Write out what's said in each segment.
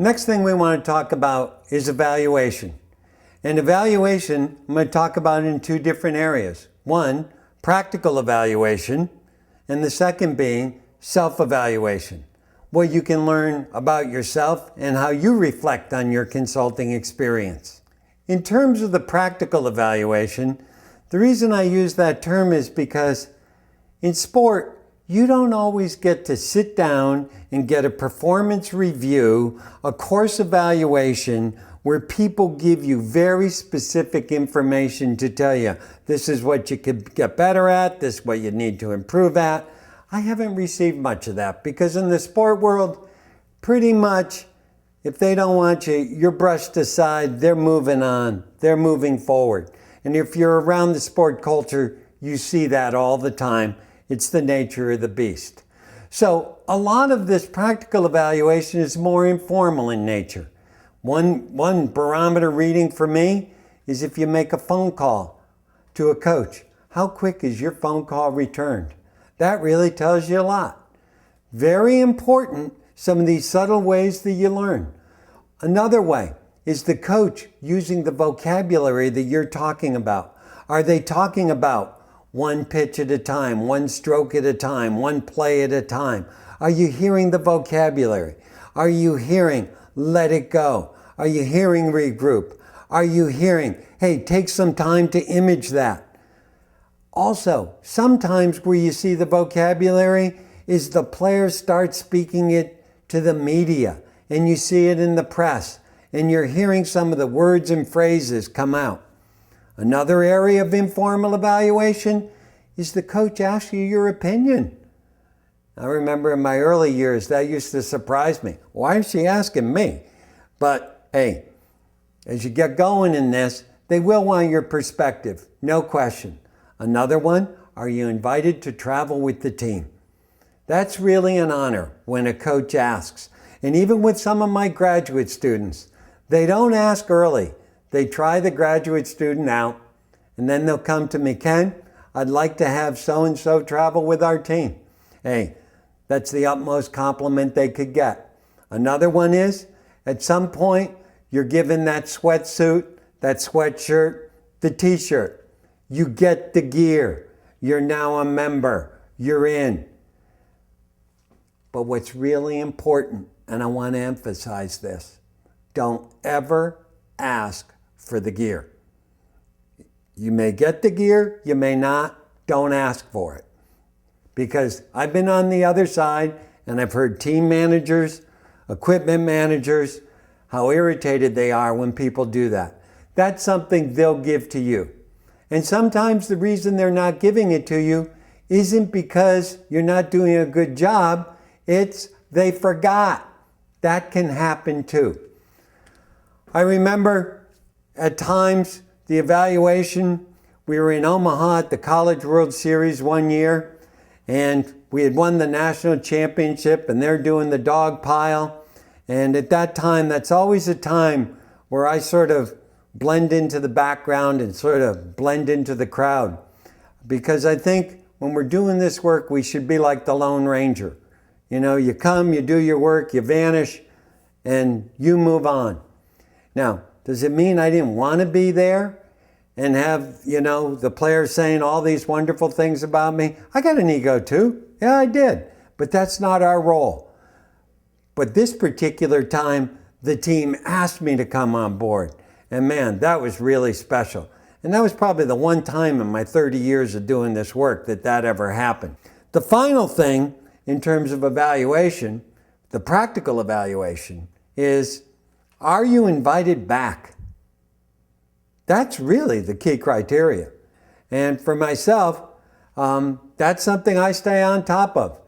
Next thing we want to talk about is evaluation. And evaluation, I'm going to talk about in two different areas. One, practical evaluation, and the second being self-evaluation, where you can learn about yourself and how you reflect on your consulting experience. In terms of the practical evaluation, the reason I use that term is because in sport, you don't always get to sit down and get a performance review, a course evaluation, where people give you very specific information to tell you, this is what you could get better at, this is what you need to improve at. I haven't received much of that because in the sport world, pretty much, if they don't want you, you're brushed aside, they're moving on, they're moving forward. And if you're around the sport culture, you see that all the time. It's the nature of the beast. So a lot of this practical evaluation is more informal in nature. One barometer reading for me is if you make a phone call to a coach. How quick is your phone call returned? That really tells you a lot. Very important, some of these subtle ways that you learn. Another way is the coach using the vocabulary that you're talking about. Are they talking about one pitch at a time, one stroke at a time, one play at a time? Are you hearing the vocabulary? Are you hearing let it go? Are you hearing regroup? Are you hearing, hey, take some time to image that? Also, sometimes where you see the vocabulary is the players start speaking it to the media, and you see it in the press, and you're hearing some of the words and phrases come out. Another area of informal evaluation is the coach asks you your opinion. I remember in my early years, that used to surprise me. Why is she asking me? But hey, as you get going in this, they will want your perspective, no question. Another one, are you invited to travel with the team? That's really an honor when a coach asks. And even with some of my graduate students, they don't ask early. They try the graduate student out, and then they'll come to me, Ken, I'd like to have so-and-so travel with our team. Hey, that's the utmost compliment they could get. Another one is, at some point, you're given that sweatsuit, that sweatshirt, the t-shirt. You get the gear. You're now a member. You're in. But what's really important, and I want to emphasize this, don't ever ask for the gear. You may get the gear, you may not, don't ask for it. Because I've been on the other side and I've heard team managers, equipment managers, how irritated they are when people do that. That's something they'll give to you. And sometimes the reason they're not giving it to you isn't because you're not doing a good job, it's they forgot. That can happen too. I remember at times the evaluation, we were in Omaha at the College World Series one year, and we had won the national championship, and they're doing the dog pile. And at that time, that's always a time where I sort of blend into the background and sort of blend into the crowd. Because I think when we're doing this work, we should be like the Lone Ranger. You know, you come, you do your work, you vanish, and you move on. Now, does it mean I didn't want to be there and have, you know, the players saying all these wonderful things about me? I got an ego too. Yeah, I did. But that's not our role. But this particular time, the team asked me to come on board. And man, that was really special. And that was probably the one time in my 30 years of doing this work that ever happened. The final thing in terms of evaluation, the practical evaluation, is, are you invited back? That's really the key criteria. And for myself, that's something I stay on top of,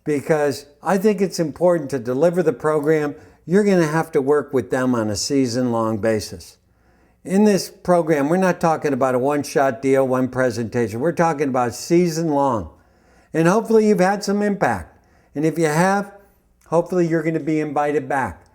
because I think it's important to deliver the program. You're going to have to work with them on a season-long basis. In this program, we're not talking about a one-shot deal, one presentation. We're talking about season-long. And hopefully you've had some impact. And if you have, hopefully you're going to be invited back.